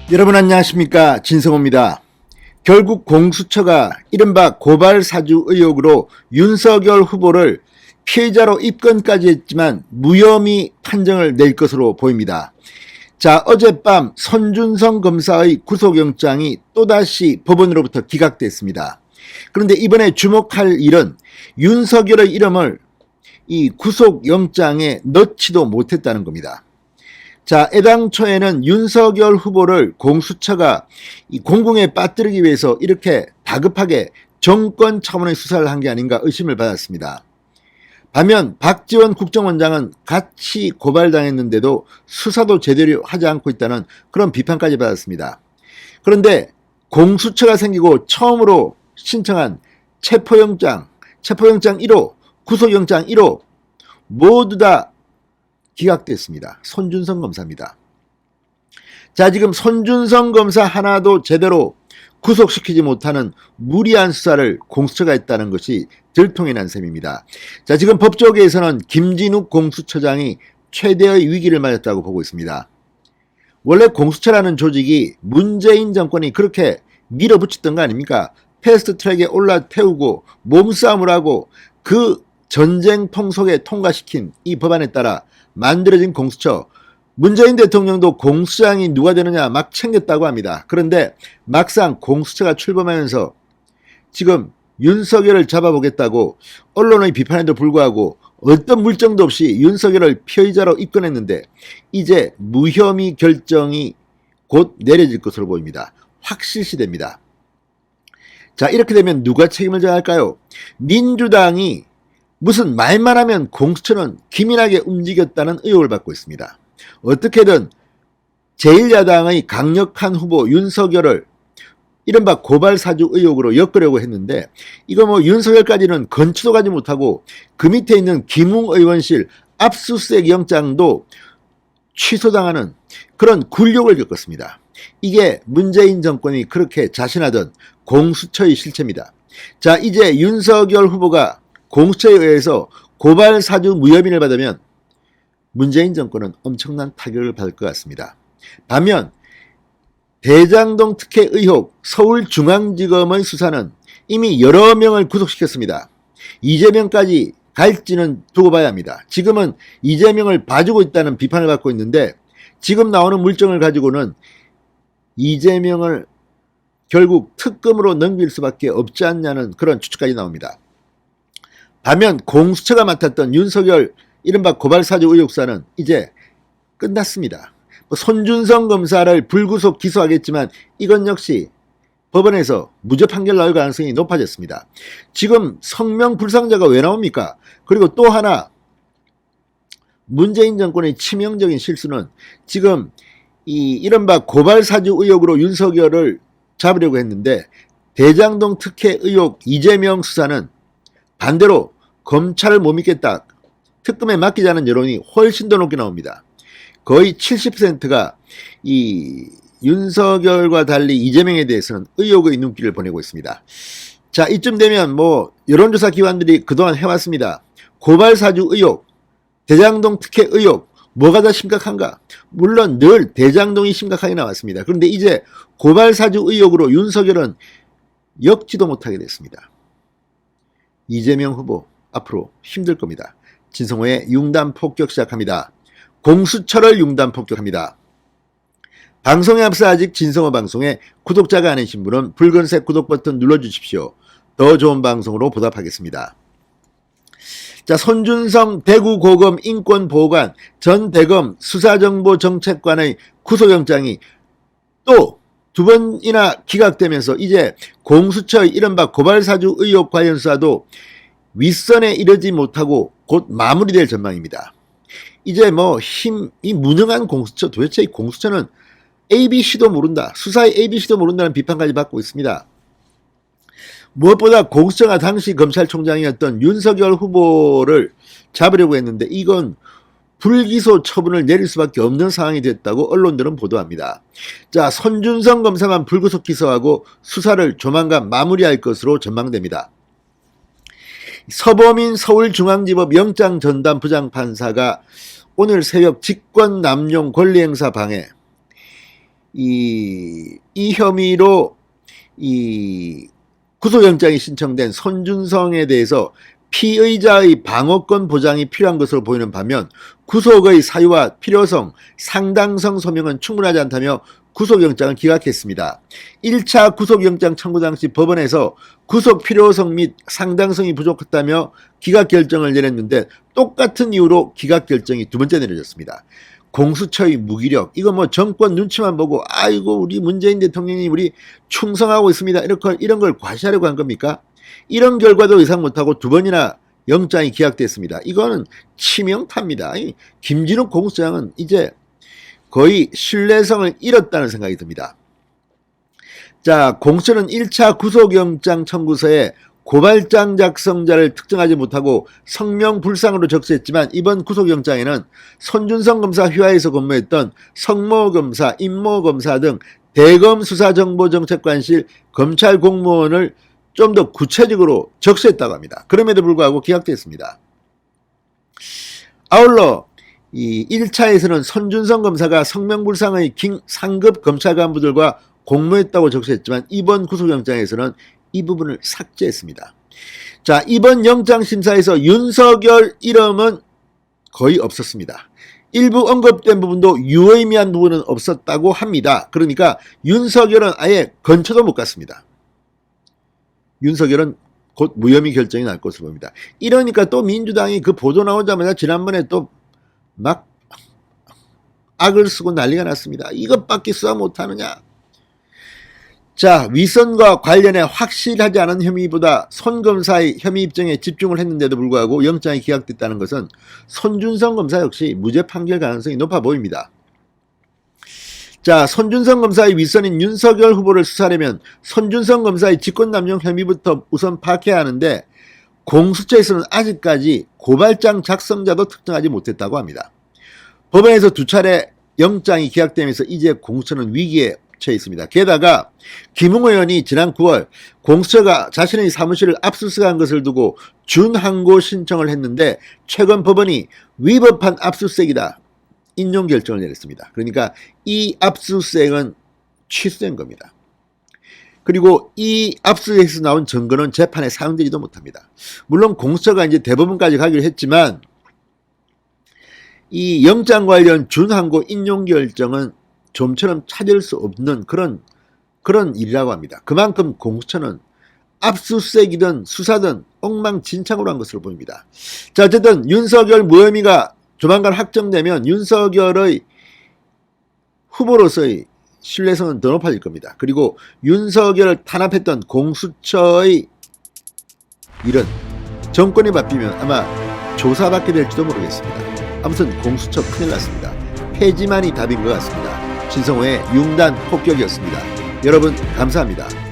여러분 안녕하십니까, 진성호입니다. 결국 공수처가 이른바 고발사주 의혹으로 윤석열 후보를 피해자로 입건까지 했지만 무혐의 판정을 낼 것으로 보입니다. 자, 어젯밤 손준성 검사의 구속영장이 또다시 법원으로부터 기각됐습니다. 그런데 이번에 주목할 일은 윤석열의 이름을 이 구속영장에 넣지도 못했다는 겁니다. 자, 애당초에는 윤석열 후보를 공수처가 이 공공에 빠뜨리기 위해서 이렇게 다급하게 정권 차원의 수사를 한 게 아닌가 의심을 받았습니다. 반면 박지원 국정원장은 같이 고발당했는데도 수사도 제대로 하지 않고 있다는 그런 비판까지 받았습니다. 그런데 공수처가 생기고 처음으로 신청한 체포영장 1호, 구속영장 1호 모두 다 기각됐습니다. 손준성 검사입니다. 자, 지금 손준성 검사 하나도 제대로 구속시키지 못하는 무리한 수사를 공수처가 했다는 것이 들통이 난 셈입니다. 자, 지금 법조계에서는 김진욱 공수처장이 최대의 위기를 맞았다고 보고 있습니다. 원래 공수처라는 조직이 문재인 정권이 그렇게 밀어붙였던 거 아닙니까? 패스트트랙에 올라태우고 몸싸움을 하고 그 전쟁통 속에 통과시킨 이 법안에 따라 만들어진 공수처, 문재인 대통령도 공수장이 누가 되느냐 막 챙겼다고 합니다. 그런데 막상 공수처가 출범하면서 지금 윤석열을 잡아보겠다고 언론의 비판에도 불구하고 어떤 물증도 없이 윤석열을 피의자로 입건했는데 이제 무혐의 결정이 곧 내려질 것으로 보입니다. 확실시됩니다. 자, 이렇게 되면 누가 책임을 져야 할까요? 민주당이 무슨 말만 하면 공수처는 기민하게 움직였다는 의혹을 받고 있습니다. 어떻게든 제1야당의 강력한 후보 윤석열을 이른바 고발사주 의혹으로 엮으려고 했는데 이거 뭐 윤석열까지는 건치도 가지 못하고 그 밑에 있는 김웅 의원실 압수수색 영장도 취소당하는 그런 굴욕을 겪었습니다. 이게 문재인 정권이 그렇게 자신하던 공수처의 실체입니다. 자, 이제 윤석열 후보가 공수처에 의해서 고발사주 무혐의를 받으면 문재인 정권은 엄청난 타격을 받을 것 같습니다. 반면 대장동 특혜 의혹 서울중앙지검의 수사는 이미 여러 명을 구속시켰습니다. 이재명까지 갈지는 두고 봐야 합니다. 지금은 이재명을 봐주고 있다는 비판을 받고 있는데 지금 나오는 물증을 가지고는 이재명을 결국 특검으로 넘길 수밖에 없지 않냐는 그런 추측까지 나옵니다. 반면 공수처가 맡았던 윤석열 이른바 고발사주 의혹사는 이제 끝났습니다. 손준성 검사를 불구속 기소하겠지만 이건 역시 법원에서 무죄 판결 나올 가능성이 높아졌습니다. 지금 성명 불상자가 왜 나옵니까? 그리고 또 하나 문재인 정권의 치명적인 실수는 지금 이 이른바 고발사주 의혹으로 윤석열을 잡으려고 했는데 대장동 특혜 의혹 이재명 수사는 반대로 검찰을 못 믿겠다, 특검에 맡기자는 여론이 훨씬 더 높게 나옵니다. 거의 70%가 이 윤석열과 달리 이재명에 대해서는 의혹의 눈길을 보내고 있습니다. 자, 이쯤 되면 뭐 여론조사 기관들이 그동안 해왔습니다. 고발사주 의혹, 대장동 특혜 의혹, 뭐가 더 심각한가? 물론 늘 대장동이 심각하게 나왔습니다. 그런데 이제 고발사주 의혹으로 윤석열은 엮지도 못하게 됐습니다. 이재명 후보 앞으로 힘들 겁니다. 진성호의 융단 폭격 시작합니다. 공수처를 융단 폭격합니다. 방송에 앞서 아직 진성호 방송에 구독자가 아니신 분은 붉은색 구독 버튼 눌러주십시오. 더 좋은 방송으로 보답하겠습니다. 자, 손준성 대구고검 인권보호관 전 대검 수사정보정책관의 구속영장이 또 두 번이나 기각되면서 이제 공수처의 이른바 고발사주 의혹 관련 수사도 윗선에 이르지 못하고 곧 마무리될 전망입니다. 이제 뭐 힘이 무능한 공수처, 도대체 이 공수처는 ABC도 모른다, 수사의 ABC도 모른다는 비판까지 받고 있습니다. 무엇보다 공수처가 당시 검찰총장이었던 윤석열 후보를 잡으려고 했는데 이건 불기소 처분을 내릴 수밖에 없는 상황이 됐다고 언론들은 보도합니다. 자, 손준성 검사만 불구속 기소하고 수사를 조만간 마무리할 것으로 전망됩니다. 서범인 서울중앙지법 영장전담 부장판사가 오늘 새벽 직권남용 권리행사 방해, 이 혐의로 이 구속영장이 신청된 손준성에 대해서 피의자의 방어권 보장이 필요한 것으로 보이는 반면 구속의 사유와 필요성, 상당성 소명은 충분하지 않다며 구속영장을 기각했습니다. 1차 구속영장 청구 당시 법원에서 구속 필요성 및 상당성이 부족했다며 기각 결정을 내렸는데 똑같은 이유로 기각 결정이 두 번째 내려졌습니다. 공수처의 무기력, 이거 뭐 정권 눈치만 보고 아이고 우리 문재인 대통령이 우리 충성하고 있습니다, 이런 걸 과시하려고 한 겁니까? 이런 결과도 예상 못하고 두 번이나 영장이 기각됐습니다. 이거는 치명타입니다. 김진욱 공수처장은 이제 거의 신뢰성을 잃었다는 생각이 듭니다. 자, 공수처는 1차 구속영장 청구서에 고발장 작성자를 특정하지 못하고 성명불상으로 적시했지만 이번 구속영장에는 손준성 검사 휘하에서 근무했던 성모검사, 임모검사 등 대검수사정보정책관실 검찰 공무원을 좀 더 구체적으로 적시했다고 합니다. 그럼에도 불구하고 기각됐습니다. 아울러 이 1차에서는 손준성 검사가 성명불상의 상급 검찰 간부들과 공모했다고 적시했지만 이번 구속영장에서는 이 부분을 삭제했습니다. 자, 이번 영장심사에서 윤석열 이름은 거의 없었습니다. 일부 언급된 부분도 유의미한 부분은 없었다고 합니다. 그러니까 윤석열은 아예 근처도 못 갔습니다. 윤석열은 곧 무혐의 결정이 날 것으로 봅니다. 이러니까 또 민주당이 그 보도 나오자마자 지난번에 또 막 악을 쓰고 난리가 났습니다. 이것밖에 수사 못하느냐. 자, 위선과 관련해 확실하지 않은 혐의보다 손 검사의 혐의 입증에 집중을 했는데도 불구하고 영장이 기각됐다는 것은 손준성 검사 역시 무죄 판결 가능성이 높아 보입니다. 자, 손준성 검사의 윗선인 윤석열 후보를 수사하려면 손준성 검사의 직권남용 혐의부터 우선 파악해야 하는데 공수처에서는 아직까지 고발장 작성자도 특정하지 못했다고 합니다. 법원에서 두 차례 영장이 기각되면서 이제 공수처는 위기에 처해 있습니다. 게다가 김웅 의원이 지난 9월 공수처가 자신의 사무실을 압수수색한 것을 두고 준항고 신청을 했는데 최근 법원이 위법한 압수수색이다 인용 결정을 내렸습니다. 그러니까 이 압수수색은 취소된 겁니다. 그리고 이 압수수색에서 나온 증거는 재판에 사용되지도 못합니다. 물론 공수처가 이제 대법원까지 가기로 했지만 이 영장 관련 준항고 인용 결정은 좀처럼 찾을 수 없는 그런 일이라고 합니다. 그만큼 공수처는 압수수색이든 수사든 엉망진창으로 한 것으로 보입니다. 자, 어쨌든 윤석열 무혐의가 조만간 확정되면 윤석열의 후보로서의 신뢰성은 더 높아질 겁니다. 그리고 윤석열을 탄압했던 공수처의 일은 정권이 바뀌면 아마 조사받게 될지도 모르겠습니다. 아무튼 공수처 큰일 났습니다. 폐지만이 답인 것 같습니다. 신성호의 융단 폭격이었습니다. 여러분 감사합니다.